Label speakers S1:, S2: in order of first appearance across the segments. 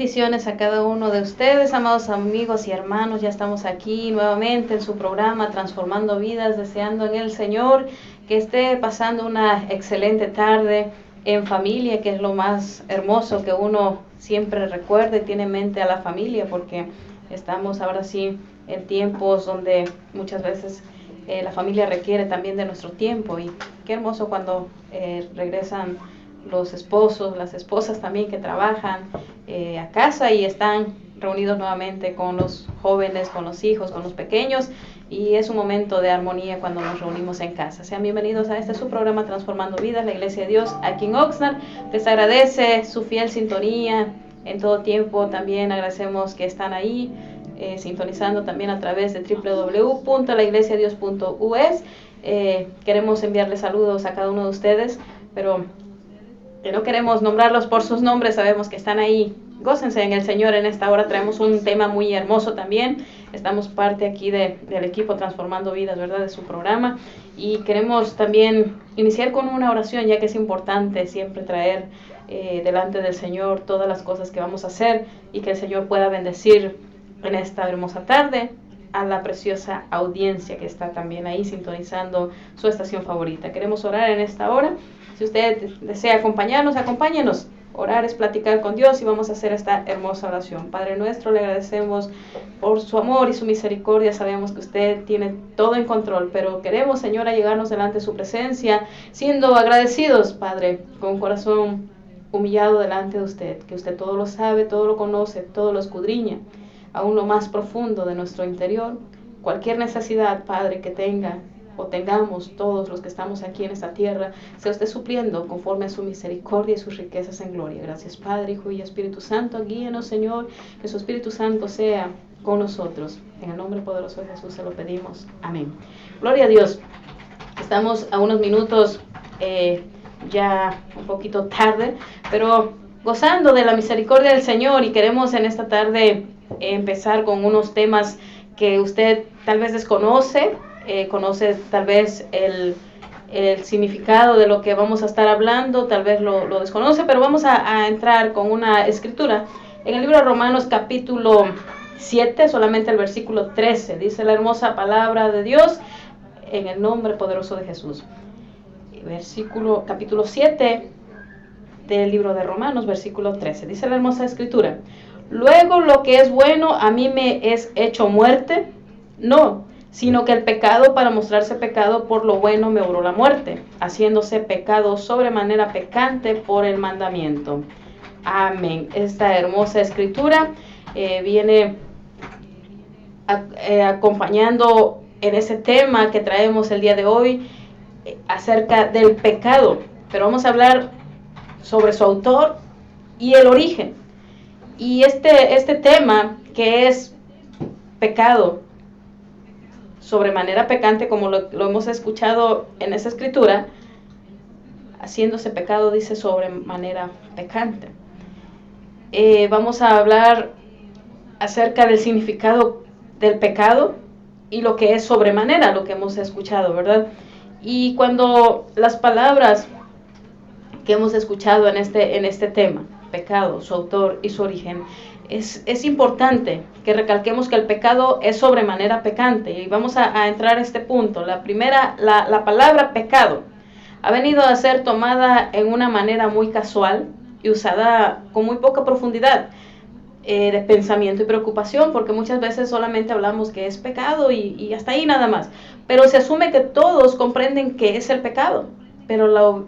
S1: Bendiciones a cada uno de ustedes, amados amigos y hermanos. Ya estamos aquí nuevamente en su programa Transformando Vidas, deseando en el Señor que esté pasando una excelente tarde en familia, que es lo más hermoso, que uno siempre recuerde y tiene en mente a la familia, porque estamos ahora sí en tiempos donde muchas veces la familia requiere también de nuestro tiempo. Y qué hermoso cuando regresan los esposos, las esposas también que trabajan a casa y están reunidos nuevamente con los jóvenes, con los hijos, con los pequeños, y es un momento de armonía cuando nos reunimos en casa. Sean bienvenidos a este su programa Transformando Vidas, la Iglesia de Dios aquí en Oxnard. Les agradece su fiel sintonía en todo tiempo. También agradecemos que están ahí sintonizando también a través de www.laiglesiadios.us. Queremos enviarles saludos a cada uno de ustedes, pero no queremos nombrarlos por sus nombres, sabemos que están ahí. Gócense en el Señor en esta hora. Traemos un tema muy hermoso también. Estamos parte aquí del equipo Transformando Vidas, ¿verdad?, de su programa. Y queremos también iniciar con una oración, ya que es importante siempre traer delante del Señor todas las cosas que vamos a hacer, y que el Señor pueda bendecir en esta hermosa tarde a la preciosa audiencia que está también ahí sintonizando su estación favorita. Queremos orar en esta hora. Si usted desea acompañarnos, acompáñenos. Orar es platicar con Dios, y vamos a hacer esta hermosa oración. Padre nuestro, le agradecemos por su amor y su misericordia. Sabemos que usted tiene todo en control, pero queremos, Señor, llegarnos delante de su presencia, siendo agradecidos, Padre, con un corazón humillado delante de usted, que usted todo lo sabe, todo lo conoce, todo lo escudriña, aún lo más profundo de nuestro interior. Cualquier necesidad, Padre, que tenga o tengamos todos los que estamos aquí en esta tierra, sea usted supliendo conforme a su misericordia y sus riquezas en gloria. Gracias, Padre, Hijo y Espíritu Santo. Guíenos, Señor, que su Espíritu Santo sea con nosotros. En el nombre poderoso de Jesús se lo pedimos. Amén. Gloria a Dios. Estamos a unos minutos ya un poquito tarde, pero gozando de la misericordia del Señor, y queremos en esta tarde empezar con unos temas que usted tal vez desconoce. Conoce tal vez el significado de lo que vamos a estar hablando, tal vez lo desconoce, pero vamos a entrar con una escritura en el libro de Romanos capítulo 7, solamente el versículo 13, dice la hermosa palabra de Dios en el nombre poderoso de Jesús. Capítulo 7 del libro de Romanos, versículo 13, dice la hermosa escritura: luego lo que es bueno a mí me es hecho muerte, no, sino que el pecado, para mostrarse pecado por lo bueno, me obró la muerte, haciéndose pecado sobremanera pecante por el mandamiento. Amén. Esta hermosa escritura viene acompañando en ese tema que traemos el día de hoy acerca del pecado, pero vamos a hablar sobre su autor y el origen. Y este tema, que es pecado sobremanera pecante, como lo hemos escuchado en esa escritura, haciéndose pecado, dice sobremanera pecante. Vamos a hablar acerca del significado del pecado y lo que es sobremanera, lo que hemos escuchado, ¿verdad? Y cuando las palabras que hemos escuchado en este tema, pecado, su autor y su origen, es importante que recalquemos que el pecado es sobremanera pecante, y vamos a entrar a este punto. La primera, la palabra pecado ha venido a ser tomada en una manera muy casual y usada con muy poca profundidad de pensamiento y preocupación, porque muchas veces solamente hablamos que es pecado y hasta ahí nada más, pero se asume que todos comprenden qué es el pecado, pero lo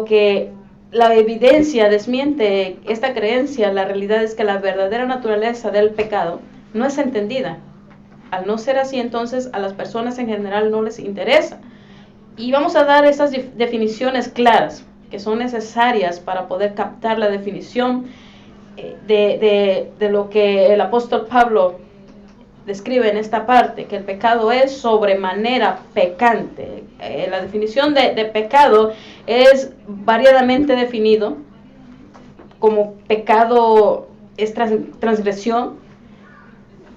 S1: que la evidencia desmiente esta creencia. La realidad es que la verdadera naturaleza del pecado no es entendida. Al no ser así, entonces a las personas en general no les interesa. Y vamos a dar esas definiciones claras que son necesarias para poder captar la definición de lo que el apóstol Pablo describe en esta parte, que el pecado es sobremanera pecante. La definición de pecado es variadamente definido como pecado es transgresión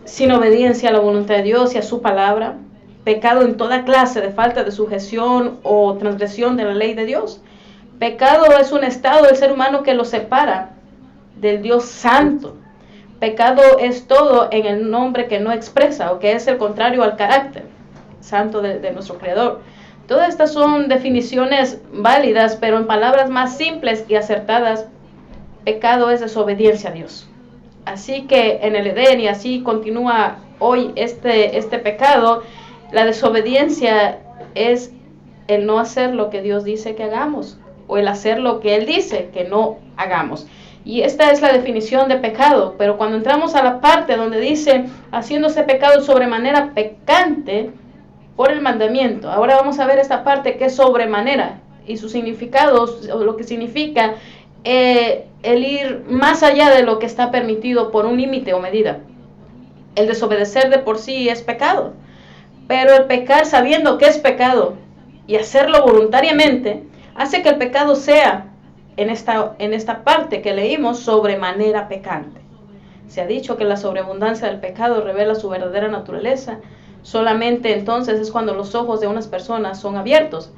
S1: sin obediencia a la voluntad de Dios y a su palabra, pecado en toda clase de falta de sujeción o transgresión de la ley de Dios. Pecado es un estado del ser humano que lo separa del Dios santo. Pecado es todo en el nombre que no expresa, o que es el contrario al carácter santo de nuestro Creador. Todas estas son definiciones válidas, pero en palabras más simples y acertadas, pecado es desobediencia a Dios. Así que en el Edén, y así continúa hoy este pecado, la desobediencia es el no hacer lo que Dios dice que hagamos, o el hacer lo que Él dice que no hagamos. Y esta es la definición de pecado. Pero cuando entramos a la parte donde dice, haciéndose pecado sobremanera pecante por el mandamiento, ahora vamos a ver esta parte que es sobremanera, y sus significados, o lo que significa el ir más allá de lo que está permitido por un límite o medida. El desobedecer de por sí es pecado, pero el pecar sabiendo que es pecado y hacerlo voluntariamente hace que el pecado sea, en esta parte que leímos, sobremanera pecante. Se ha dicho que la sobreabundancia del pecado revela su verdadera naturaleza. Solamente entonces es cuando los ojos de unas personas son abiertos,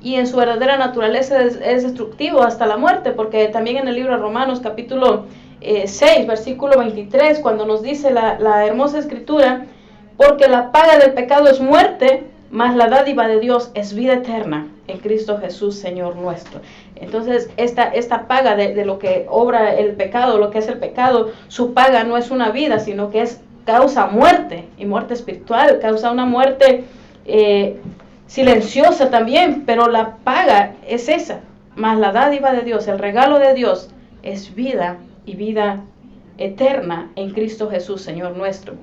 S1: y en su verdadera naturaleza es destructivo hasta la muerte, porque también en el libro de Romanos capítulo 6, versículo 23, cuando nos dice la hermosa escritura, porque la paga del pecado es muerte, mas la dádiva de Dios es vida eterna en Cristo Jesús, Señor nuestro. Entonces, esta paga de lo que obra el pecado, lo que es el pecado, su paga no es una vida, sino que es causa muerte, y muerte espiritual, causa una muerte silenciosa también, pero la paga es esa. Mas la dádiva de Dios, el regalo de Dios, es vida, y vida eterna en Cristo Jesús, Señor nuestro.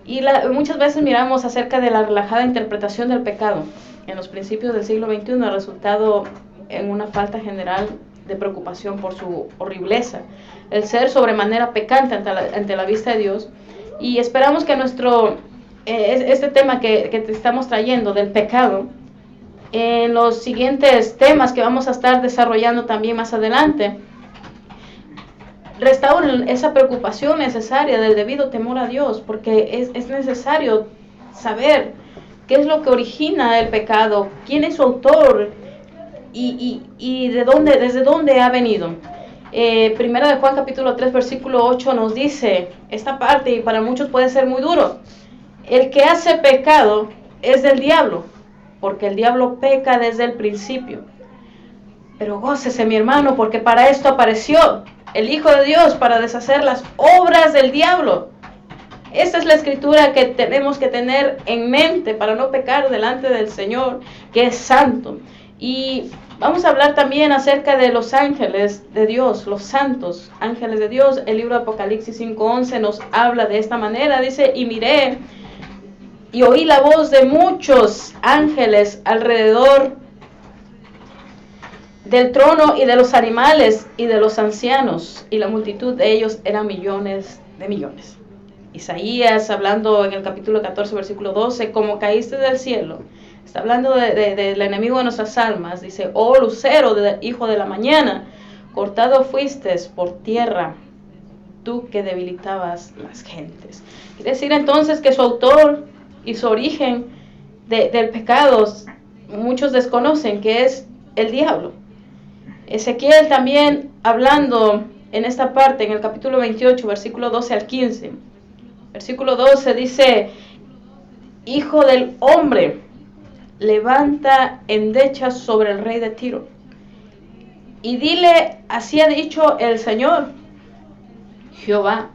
S1: Y muchas veces miramos acerca de la relajada interpretación del pecado. En los principios del siglo XXI ha resultado en una falta general de preocupación por su horribleza, el ser sobremanera pecante ante la vista de Dios. Y esperamos que este tema que te estamos trayendo del pecado, en los siguientes temas que vamos a estar desarrollando también más adelante, restauren esa preocupación necesaria del debido temor a Dios, porque es necesario saber qué es lo que origina el pecado, quién es su autor y desde dónde ha venido. Primera de Juan capítulo 3 versículo 8 nos dice esta parte, y para muchos puede ser muy duro: el que hace pecado es del diablo, porque el diablo peca desde el principio. Pero gócese, mi hermano, porque para esto apareció el Hijo de Dios, para deshacer las obras del diablo. Esta es la escritura que tenemos que tener en mente para no pecar delante del Señor, que es santo. Y vamos a hablar también acerca de los ángeles de Dios, los santos ángeles de Dios. El libro de Apocalipsis 5:11 nos habla de esta manera. Dice: y miré y oí la voz de muchos ángeles alrededor del trono y de los animales y de los ancianos, y la multitud de ellos eran millones de millones. Isaías, hablando en el capítulo 14, versículo 12, como caíste del cielo, está hablando del enemigo de nuestras almas. Dice: oh lucero, hijo de la mañana, cortado fuiste por tierra, tú que debilitabas las gentes. Quiere decir entonces que su autor y su origen del pecado, muchos desconocen que es el diablo. Ezequiel también, hablando en esta parte, en el capítulo 28, versículo 12 al 15. Versículo 12 dice: hijo del hombre, levanta endechas sobre el rey de Tiro, y dile: así ha dicho el Señor Jehová,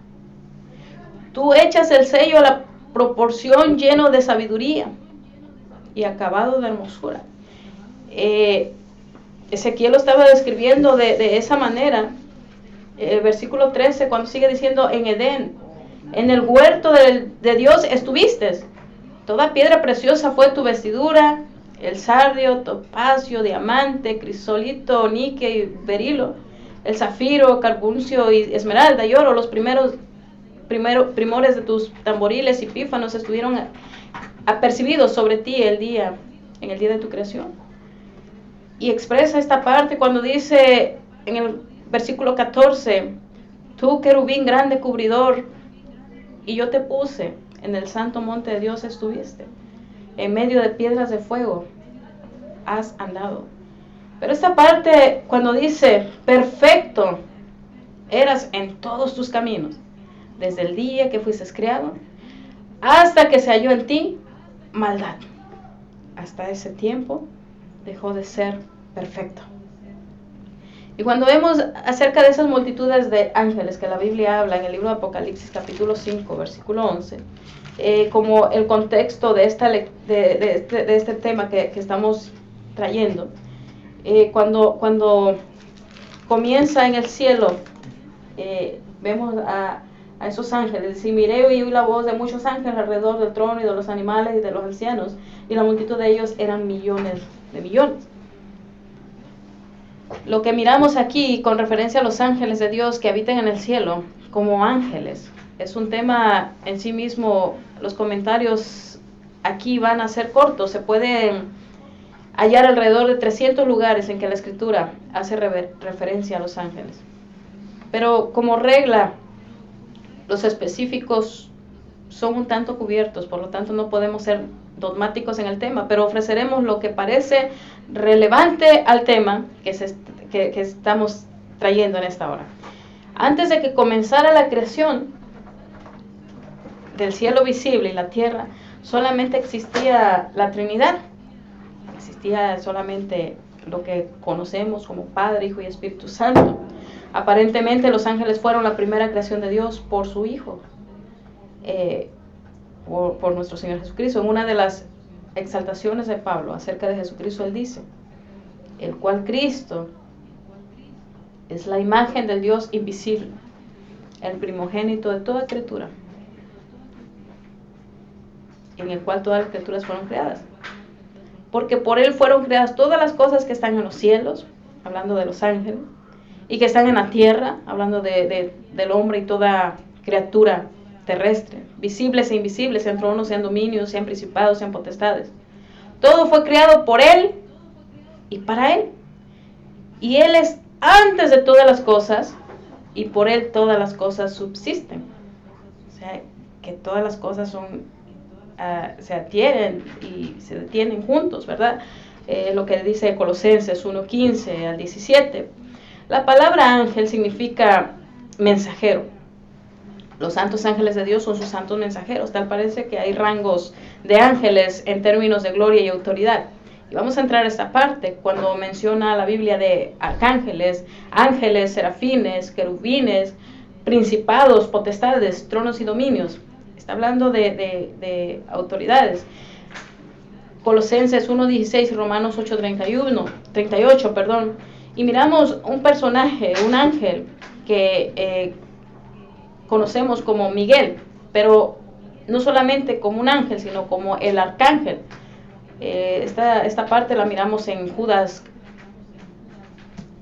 S1: tú echas el sello a la proporción lleno de sabiduría y acabado de hermosura. Ezequiel lo estaba describiendo de esa manera. Versículo 13, cuando sigue diciendo: en Edén, en el huerto de Dios estuviste, toda piedra preciosa fue tu vestidura, el sardio, topacio, diamante, crisolito, níquel y berilo, el zafiro, carbuncio y esmeralda y oro. Los primores de tus tamboriles y pífanos estuvieron apercibidos sobre ti en el día de tu creación. Y expresa esta parte cuando dice en el versículo 14: tú, querubín grande cubridor, y yo te puse en el santo monte de Dios estuviste, en medio de piedras de fuego has andado. Pero esta parte cuando dice perfecto eras en todos tus caminos, desde el día que fuiste criado, hasta que se halló en ti maldad. Hasta ese tiempo dejó de ser perfecto. Y cuando vemos acerca de esas multitudes de ángeles que la Biblia habla en el libro de Apocalipsis capítulo 5, versículo 11, como el contexto de este tema que estamos trayendo, cuando comienza en el cielo, vemos a esos ángeles, y miré y oí la voz de muchos ángeles alrededor del trono y de los animales y de los ancianos, y la multitud de ellos eran millones de millones. Lo que miramos aquí con referencia a los ángeles de Dios que habitan en el cielo como ángeles es un tema en sí mismo. Los comentarios aquí van a ser cortos. Se pueden hallar alrededor de 300 lugares en que la Escritura hace referencia a los ángeles. Pero como regla, los específicos son un tanto cubiertos, por lo tanto no podemos ser dogmáticos en el tema, pero ofreceremos lo que parece relevante al tema que estamos trayendo en esta hora. Antes de que comenzara la creación del cielo visible y la tierra, solamente existía la Trinidad. Existía solamente lo que conocemos como Padre, Hijo y Espíritu Santo. Aparentemente los ángeles fueron la primera creación de Dios por su Hijo, por nuestro Señor Jesucristo. En una de las exaltaciones de Pablo acerca de Jesucristo, él dice, el cual Cristo es la imagen del Dios invisible, el primogénito de toda criatura, en el cual todas las criaturas fueron creadas. Porque por él fueron creadas todas las cosas que están en los cielos, hablando de los ángeles, y que están en la tierra, hablando del hombre y toda criatura terrestre, visibles e invisibles, sean tronos, sean dominios, sean principados, sean potestades. Todo fue creado por él y para él. Y él es antes de todas las cosas, y por él todas las cosas subsisten. O sea, que todas las cosas se adhieren y se detienen juntos, ¿verdad? Lo que dice Colosenses 1:15 al 17. La palabra ángel significa mensajero. Los santos ángeles de Dios son sus santos mensajeros. Tal parece que hay rangos de ángeles en términos de gloria y autoridad. Y vamos a entrar a esta parte cuando menciona la Biblia de arcángeles, ángeles, serafines, querubines, principados, potestades, tronos y dominios. Está hablando de autoridades. Colosenses 1:16 y Romanos 8:38, y miramos un personaje, un ángel que conocemos como Miguel, pero no solamente como un ángel, sino como el arcángel. Esta parte la miramos en Judas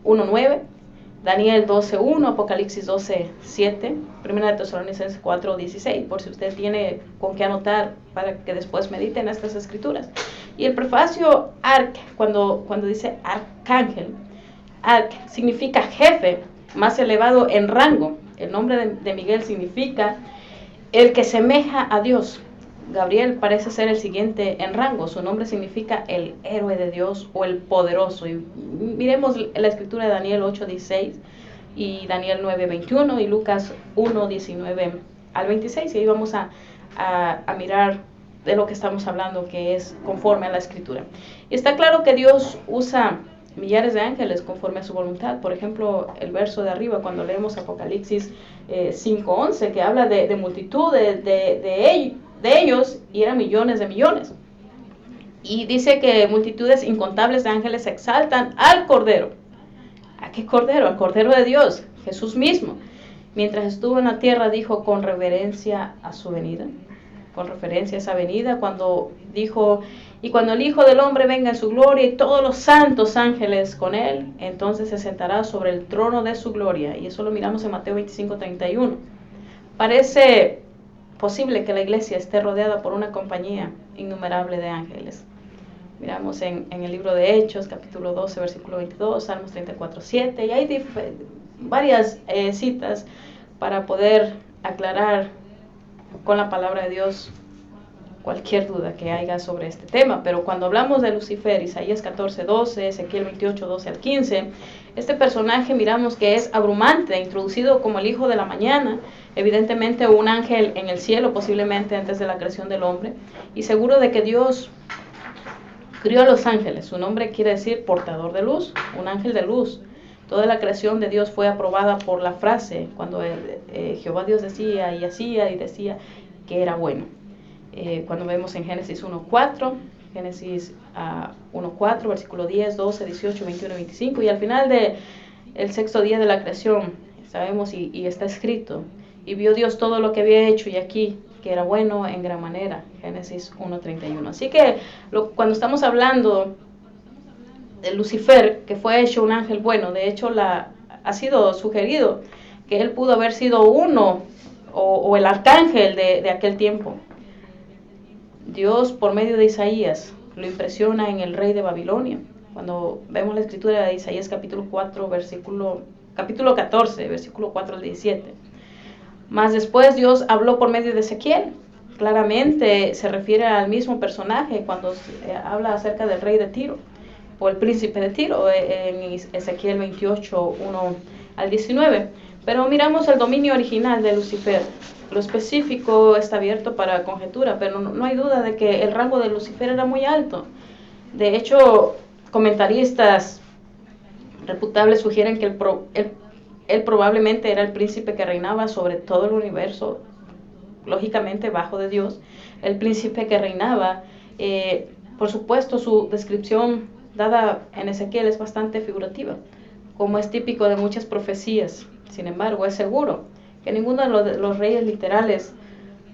S1: 1:9, Daniel 12:1, Apocalipsis 12:7, Primera de Tesalonicenses 4:16, por si usted tiene con qué anotar para que después mediten estas escrituras. Y el prefacio arc, cuando dice arcángel, arc significa jefe, más elevado en rango. El nombre de Miguel significa el que semeja a Dios. Gabriel parece ser el siguiente en rango. Su nombre significa el héroe de Dios o el poderoso. Y miremos la escritura de Daniel 8:16 y Daniel 9:21 y Lucas 1:19 al 26. Y ahí vamos a mirar de lo que estamos hablando, que es conforme a la escritura. Y está claro que Dios usa millares de ángeles conforme a su voluntad. Por ejemplo, el verso de arriba, cuando leemos Apocalipsis 5:11, que habla de multitud de ellos, y eran millones de millones. Y dice que multitudes incontables de ángeles exaltan al Cordero. ¿A qué Cordero? Al Cordero de Dios, Jesús mismo. Mientras estuvo en la tierra, dijo con reverencia a su venida. Con referencia a esa venida, cuando dijo, y cuando el Hijo del Hombre venga en su gloria y todos los santos ángeles con él, entonces se sentará sobre el trono de su gloria. Y eso lo miramos en Mateo 25:31. Parece posible que la iglesia esté rodeada por una compañía innumerable de ángeles. Miramos en el libro de Hechos, capítulo 12, versículo 22, Salmos 34:7, y hay varias citas para poder aclarar con la palabra de Dios cualquier duda que haya sobre este tema. Pero cuando hablamos de Lucifer, Isaías 14:12, Ezequiel 28:12 al 15, Este personaje miramos que es abrumante, introducido como el hijo de la mañana, evidentemente un ángel en el cielo, posiblemente antes de la creación del hombre, y seguro de que Dios crió a los ángeles. Su nombre quiere decir portador de luz, un ángel de luz. Toda la creación de Dios fue aprobada por la frase, cuando Jehová Dios decía y hacía y decía que era bueno. Cuando vemos en Génesis 1.4, Génesis 1.4, versículo 10, 12, 18, 21 y 25, y al final del sexto día de la creación, sabemos y está escrito, y vio Dios todo lo que había hecho, y aquí, que era bueno en gran manera, Génesis 1.31. Así que cuando estamos hablando de Lucifer, que fue hecho un ángel bueno, de hecho ha sido sugerido que él pudo haber sido uno, o el arcángel de aquel tiempo. Dios, por medio de Isaías, lo impresiona en el rey de Babilonia. Cuando vemos la escritura de Isaías capítulo 14, versículo 4 al 17. Más después Dios habló por medio de Ezequiel. Claramente se refiere al mismo personaje cuando habla acerca del rey de Tiro, o el príncipe de Tiro, en Ezequiel 28, 1 al 19. Pero miramos el dominio original de Lucifer. Lo específico está abierto para conjetura, pero no hay duda de que el rango de Lucifer era muy alto. De hecho, comentaristas reputables sugieren que él probablemente era el príncipe que reinaba sobre todo el universo, lógicamente bajo de Dios, el príncipe que reinaba. Por supuesto, su descripción dada en Ezequiel es bastante figurativa, como es típico de muchas profecías. Sin embargo, es seguro que ninguno de los reyes literales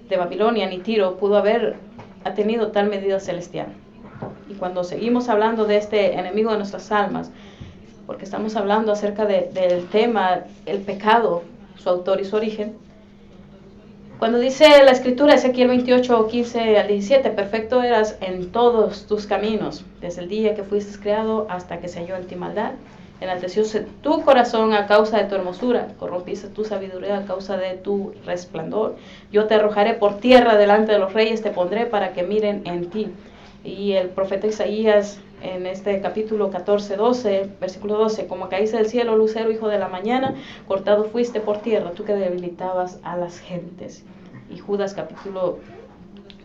S1: de Babilonia ni Tiro pudo haber tenido tal medida celestial. Y cuando seguimos hablando de este enemigo de nuestras almas, porque estamos hablando acerca del tema, el pecado, su autor y su origen, cuando dice la escritura, Ezequiel 28, 15 al 17, perfecto eras en todos tus caminos, desde el día que fuiste creado hasta que se halló en ti maldad. Enaltecióse tu corazón a causa de tu hermosura, corrompiste tu sabiduría a causa de tu resplandor. Yo te arrojaré por tierra delante de los reyes, te pondré para que miren en ti. Y el profeta Isaías, en este capítulo 14, 12, versículo 12, como caíste del cielo, lucero, hijo de la mañana, cortado fuiste por tierra, tú que debilitabas a las gentes. Y Judas capítulo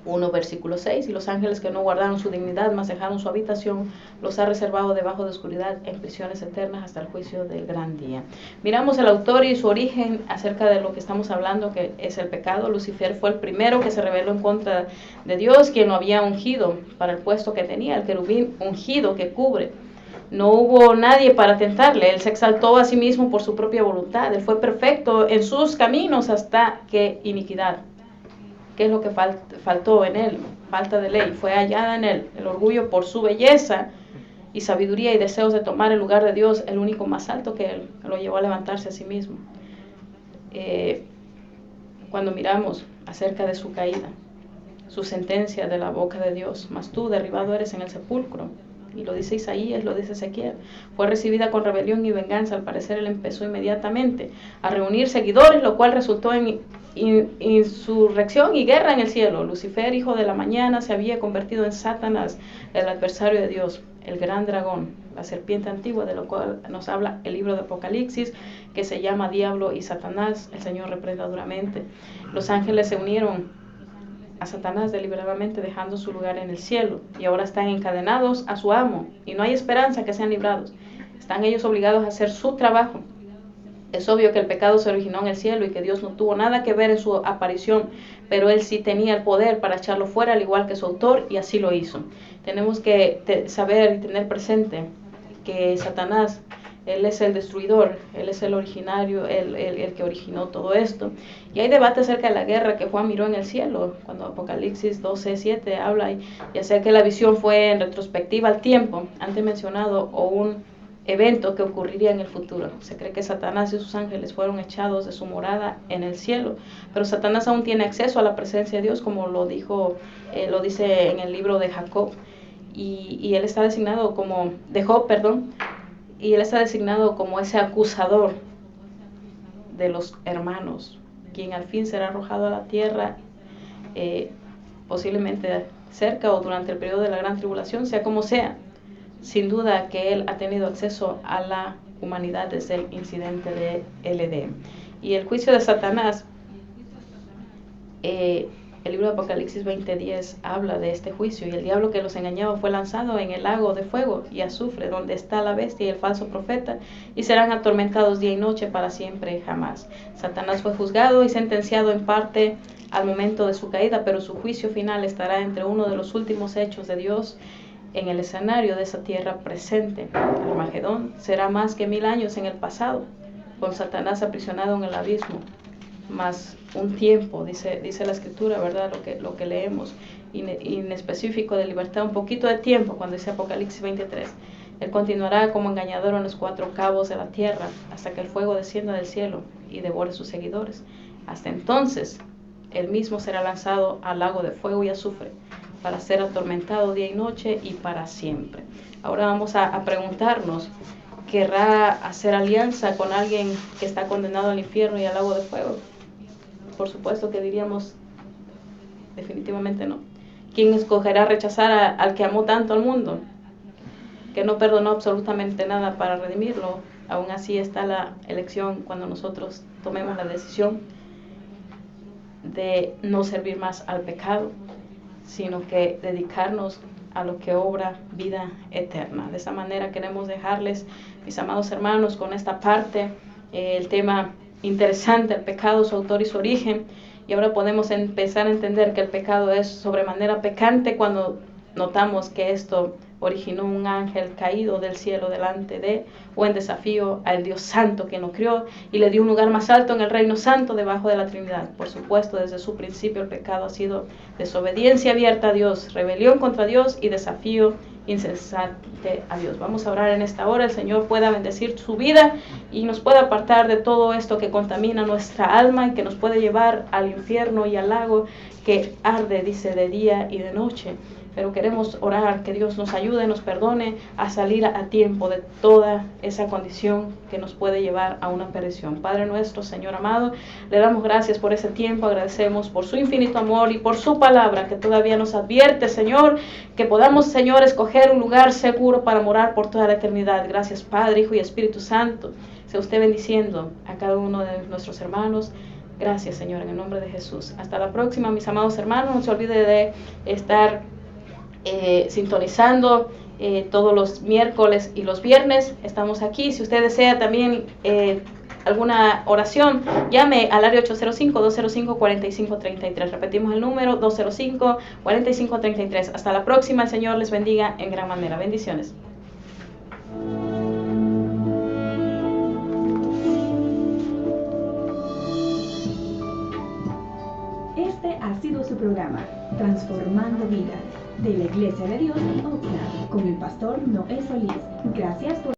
S1: 1, versículo 6, y los ángeles que no guardaron su dignidad, mas dejaron su habitación, los ha reservado debajo de oscuridad en prisiones eternas hasta el juicio del gran día. Miramos el autor y su origen acerca de lo que estamos hablando, que es el pecado. Lucifer fue el primero que se rebeló en contra de Dios, quien lo había ungido para el puesto que tenía, el querubín ungido que cubre. No hubo nadie para tentarle, él se exaltó a sí mismo por su propia voluntad, él fue perfecto en sus caminos hasta que iniquidad. ¿Qué es lo que faltó en él? Falta de ley. Fue hallada en él el orgullo por su belleza y sabiduría y deseos de tomar el lugar de Dios, el único más alto que él, lo llevó a levantarse a sí mismo. Cuando miramos acerca de su caída, su sentencia de la boca de Dios, mas tú derribado eres en el sepulcro, y lo dice Isaías, lo dice Ezequiel, fue recibida con rebelión y venganza. Al parecer él empezó inmediatamente a reunir seguidores, lo cual resultó en insurrección y guerra en el cielo. Lucifer, hijo de la mañana, se había convertido en Satanás, el adversario de Dios, el gran dragón, la serpiente antigua, de lo cual nos habla el libro de Apocalipsis, que se llama Diablo y Satanás. El Señor reprenda duramente. Los ángeles se unieron a Satanás deliberadamente, dejando su lugar en el cielo, y ahora están encadenados a su amo, y no hay esperanza que sean librados. Están ellos obligados a hacer su trabajo. Es obvio que el pecado se originó en el cielo y que Dios no tuvo nada que ver en su aparición, pero Él sí tenía el poder para echarlo fuera, al igual que su autor, y así lo hizo. Tenemos que saber y tener presente que Satanás, él es el destruidor, él es el originario, el que originó todo esto. Y hay debate acerca de la guerra que Juan miró en el cielo, cuando Apocalipsis 12, 7 habla, y acerca que la visión fue en retrospectiva al tiempo antes mencionado, o un evento que ocurriría en el futuro. Se cree que Satanás y sus ángeles fueron echados de su morada en el cielo, pero Satanás aún tiene acceso a la presencia de Dios, como lo dice en el libro de Jacob, y él está designado como, de Job, perdón, y él está designado como ese acusador de los hermanos, quien al fin será arrojado a la tierra, posiblemente cerca o durante el periodo de la gran tribulación, sea como sea. Sin duda que él ha tenido acceso a la humanidad desde el incidente de LD. Y el juicio de Satanás, el libro de Apocalipsis 20:10 habla de este juicio, y el diablo que los engañaba fue lanzado en el lago de fuego y azufre, donde está la bestia y el falso profeta, y serán atormentados día y noche para siempre jamás. Satanás fue juzgado y sentenciado en parte al momento de su caída, pero su juicio final estará entre uno de los últimos hechos de Dios en el escenario de esa tierra presente. Armagedón será más que 1000 años en el pasado, con Satanás aprisionado en el abismo, más un tiempo, dice la escritura, ¿verdad? Lo que leemos, inespecífico de libertad, un poquito de tiempo, cuando dice Apocalipsis 23. Él continuará como engañador en los 4 cabos de la tierra, hasta que el fuego descienda del cielo y devore sus seguidores. Hasta entonces, él mismo será lanzado al lago de fuego y azufre, para ser atormentado día y noche y para siempre. Ahora vamos a preguntarnos, ¿querrá hacer alianza con alguien que está condenado al infierno y al lago de fuego? Por supuesto que diríamos definitivamente no. ¿Quién escogerá rechazar al que amó tanto al mundo, que no perdonó absolutamente nada para redimirlo? Aún así está la elección cuando nosotros tomemos la decisión de no servir más al pecado, sino que dedicarnos a lo que obra vida eterna. De esa manera queremos dejarles, mis amados hermanos, con esta parte, el tema interesante, el pecado, su autor y su origen. Y ahora podemos empezar a entender que el pecado es sobremanera pecante cuando notamos que esto originó un ángel caído del cielo delante de, o en desafío al Dios Santo que nos crió y le dio un lugar más alto en el reino santo debajo de la Trinidad. Por supuesto, desde su principio el pecado ha sido desobediencia abierta a Dios, rebelión contra Dios y desafío insensate a Dios. Vamos a orar en esta hora. El Señor pueda bendecir su vida y nos pueda apartar de todo esto que contamina nuestra alma y que nos puede llevar al infierno y al lago que arde, dice, de día y de noche. Pero queremos orar que Dios nos ayude, nos perdone a salir a tiempo de toda esa condición que nos puede llevar a una perdición. Padre nuestro, Señor amado, le damos gracias por ese tiempo, agradecemos por su infinito amor y por su palabra que todavía nos advierte, Señor, que podamos, Señor, escoger un lugar seguro para morar por toda la eternidad. Gracias, Padre, Hijo y Espíritu Santo. Sea usted bendiciendo a cada uno de nuestros hermanos. Gracias, Señor, en el nombre de Jesús. Hasta la próxima, mis amados hermanos. No se olvide de estar sintonizando todos los miércoles y los viernes. Estamos aquí. Si usted desea también alguna oración, llame al área 805-205-4533. Repetimos el número, 205-4533. Hasta la próxima. El Señor les bendiga en gran manera. Bendiciones.
S2: Este ha sido su programa, Transformando Vidas, de la Iglesia de Dios en Oxnard, con el pastor Noé Solís. Gracias por